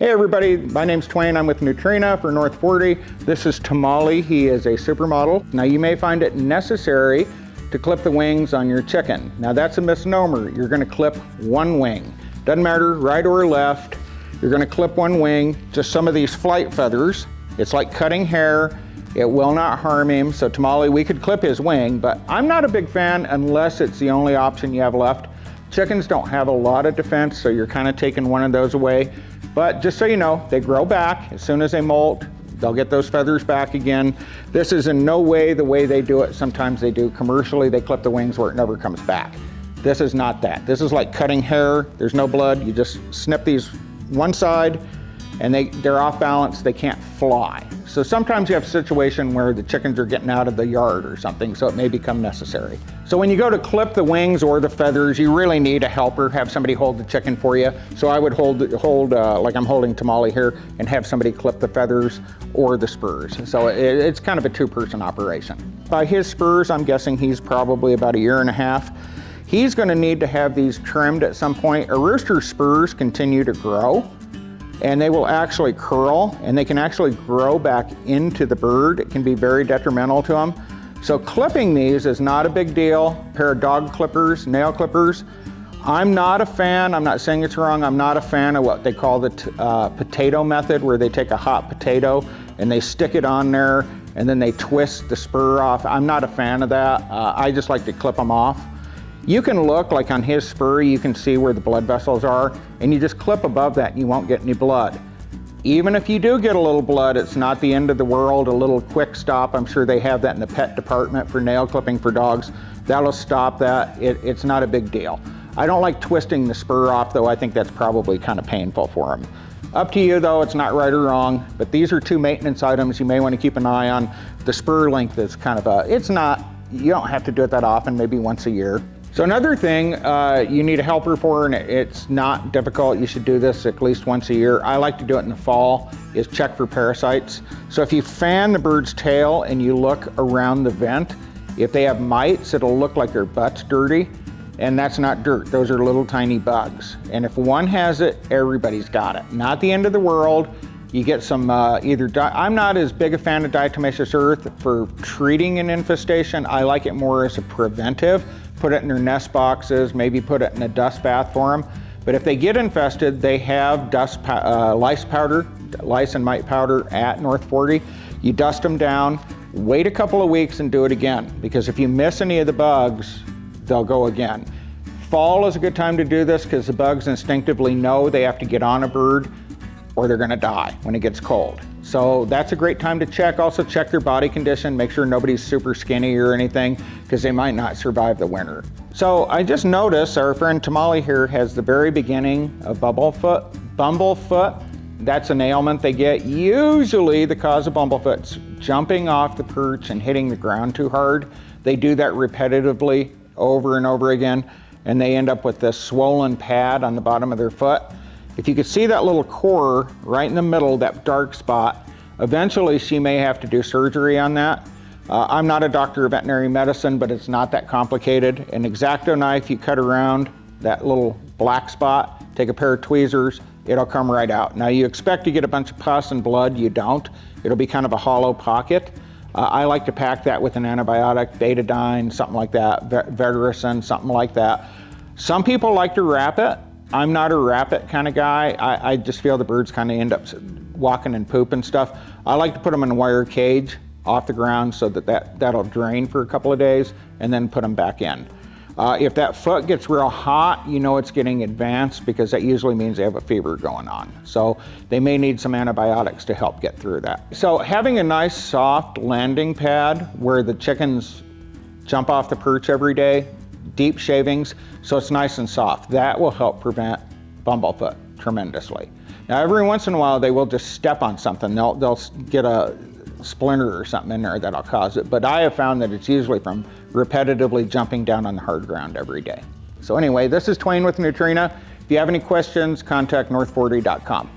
Hey everybody, my name's Twain. I'm with Nutrena for North 40. This is Tamale. He is a supermodel. Now you may find it necessary to clip the wings on your chicken. Now that's a misnomer. You're gonna clip one wing. Doesn't matter right or left. You're gonna clip one wing. Just some of these flight feathers. It's like cutting hair. It will not harm him. So Tamale, we could clip his wing, but I'm not a big fan unless it's the only option you have left. Chickens don't have a lot of defense, so you're kind of taking one of those away. But just so you know, they grow back. As soon as they molt, they'll get those feathers back again. This is in no way the way they do it. Sometimes they do commercially, they clip the wings where it never comes back. This is not that. This is like cutting hair. There's no blood. You just snip these one side and they're off balance. They can't fly. So sometimes you have a situation where the chickens are getting out of the yard or something, so it may become necessary. So when you go to clip the wings or the feathers, you really need a helper, have somebody hold the chicken for you. So I would hold like I'm holding Tamale here, and have somebody clip the feathers or the spurs. So it's kind of a two-person operation. By his spurs, I'm guessing he's probably about 1.5 years. He's gonna need to have these trimmed at some point. A rooster's spurs continue to grow, and they will actually curl, and they can actually grow back into the bird. It can be very detrimental to them. So clipping these is not a big deal. A pair of dog clippers, nail clippers. I'm not a fan, I'm not saying it's wrong, I'm not a fan of what they call the potato method, where they take a hot potato and they stick it on there and then they twist the spur off. I'm not a fan of that. I just like to clip them off. You can look, like on his spur, you can see where the blood vessels are, and you just clip above that and you won't get any blood. Even if you do get a little blood, it's not the end of the world. A little quick stop, I'm sure they have that in the pet department for nail clipping for dogs. That'll stop that. It's not a big deal. I don't like twisting the spur off though. I think that's probably kind of painful for them. Up to you though, it's not right or wrong, but these are two maintenance items you may want to keep an eye on. The spur length is kind of you don't have to do it that often, maybe once a year. So another thing you need a helper for, and it's not difficult, you should do this at least once a year. I like to do it in the fall, is check for parasites. So if you fan the bird's tail and you look around the vent, if they have mites, it'll look like their butt's dirty, and that's not dirt, those are little tiny bugs. And if one has it, everybody's got it. Not the end of the world. You get some I'm not as big a fan of diatomaceous earth for treating an infestation. I like it more as a preventive. Put it in their nest boxes, maybe put it in a dust bath for them. But if they get infested, they have lice and mite powder at North 40. You dust them down, wait a couple of weeks and do it again, because if you miss any of the bugs, they'll go again. Fall is a good time to do this because the bugs instinctively know they have to get on a bird or they're gonna die when it gets cold. So that's a great time to check. Also check their body condition, make sure nobody's super skinny or anything, because they might not survive the winter. So I just noticed our friend Tamale here has the very beginning of bumblefoot. That's an ailment they get. Usually the cause of bumblefoot's jumping off the perch and hitting the ground too hard. They do that repetitively over and over again, and they end up with this swollen pad on the bottom of their foot. If you could see that little core right in the middle, that dark spot, eventually she may have to do surgery on that. I'm not a doctor of veterinary medicine, but it's not that complicated. An X-Acto knife, you cut around that little black spot, take a pair of tweezers, it'll come right out. Now you expect to get a bunch of pus and blood, you don't. It'll be kind of a hollow pocket. I like to pack that with an antibiotic, betadine, something like that, Vetericin, something like that. Some people like to wrap it. I'm not a wrap it kind of guy. I just feel the birds kind of end up walking in poop and stuff. I like to put them in a wire cage off the ground so that'll drain for a couple of days and then put them back in. If that foot gets real hot, you know it's getting advanced, because that usually means they have a fever going on. So they may need some antibiotics to help get through that. So having a nice soft landing pad where the chickens jump off the perch every day, deep shavings, so it's nice and soft. That will help prevent bumblefoot tremendously. Now every once in a while they will just step on something. They'll get a splinter or something in there that'll cause it, but I have found that it's usually from repetitively jumping down on the hard ground every day. So anyway, this is Twain with Nutrena. If you have any questions, contact north40.com.